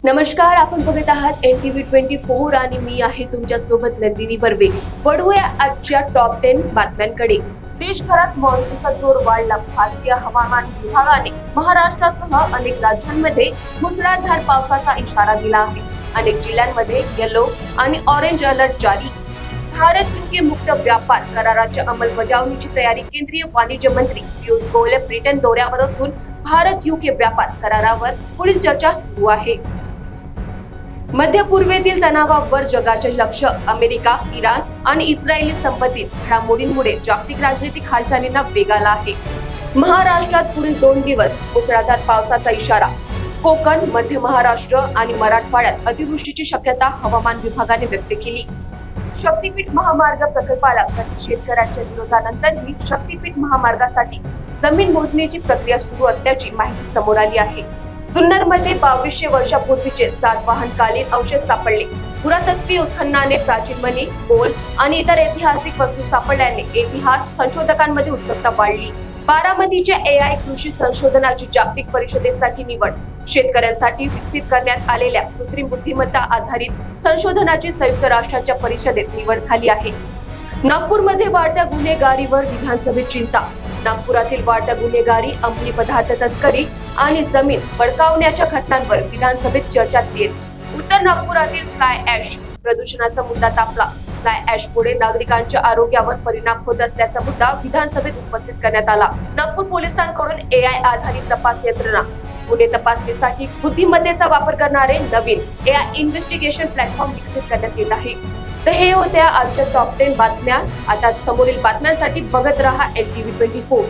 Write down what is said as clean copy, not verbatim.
नमस्कार, आपण बघत आहात NTV 24 आणि मी आहे तुमच्या सोबत नंदिनी बर्वे। वळूया आजच्या टॉप 10 बातम्यांकडे। देशभरात मॉन्सूनचा जोर वाढला। भारतीय हवामान विभागाने महाराष्ट्रासह अनेक राज्यांमध्ये मुसळधार पावसाचा इशारा दिला आहे। अनेक जिल्ह्यांमध्ये येलो आणि ऑरेंज अलर्ट जारी। भारत यूके मुक्त व्यापार कराराच्या अंमलबजावणीची तयारी। केंद्रीय वाणिज्य मंत्री पियुष गोयल ब्रिटन दौऱ्यावर असून भारत यूके व्यापार करारावर पुढील चर्चा सुरू आहे। मध्य पूर्वेतील तणावावर जगाचे लक्ष। अमेरिका, इराण आणि इस्रायली संबंधित घडामोडींमुळे जागतिक राजनीतिक हालचालींना वेग आला आहे। महाराष्ट्रात पुढील 2 दिवस मुसळधार पावसाचा इशारा। कोकण, मध्य महाराष्ट्र आणि मराठवाड्यात अतिवृष्टीची शक्यता हवामान विभागाने व्यक्त केली। शक्तीपीठ महामार्ग प्रकल्पाला शेतकऱ्यांच्या विरोधानंतरही शक्तीपीठ महामार्गासाठी जमीन मोजणीची प्रक्रिया सुरू असल्याची माहिती समोर आली आहे। जुन्नरमध्ये 2200 वर्षापूर्वीचे 7 वाहनकालीन अवशेष सापडले। पुरातत्वीय उत्खननाने प्राचीन मणी, बोल आणि इतर ऐतिहासिक वस्तू सापडल्याने इतिहास संशोधकांमध्ये उत्सुकता वाढली। बारामतीच्या AI कृषी संशोधनाची जागतिक परिषदेसाठी निवड। शेतकऱ्यांसाठी विकसित करण्यात आलेल्या कृत्रिम बुद्धिमत्ता आधारित संशोधनाची संयुक्त राष्ट्राच्या परिषदेत निवड झाली आहे। नागपूरमध्ये वाढत्या गुन्हेगारीवर विधानसभेत चिंता। नागपुरातील वाढत्या गुन्हेगारी, अंमली पदार्थ तस्करी आणि जमीन बळकावण्याच्या घटनांवर विधानसभेत चर्चा तेज। उत्तर नागपुरातील फ्लाय ऍश प्रदूषणाचा मुद्दा तापला। फ्लाय ऍश मुळे नागरिकांच्या आरोग्यावर परिणाम होत असल्याचा मुद्दा विधानसभेत उपस्थित करण्यात आला। नागपूर पोलिसांकडून AI आधारित तपास यंत्रणा। गुन्हे तपासणीसाठी बुद्धिमत्तेचा वापर करणारे नवीन AI इन्व्हेस्टिगेशन प्लॅटफॉर्म विकसित करण्यात येत आहे। तर हे होत्या आजच्या टॉप 10 बातम्या। आता समोरील बातम्यांसाठी बघत रहा NTV 24।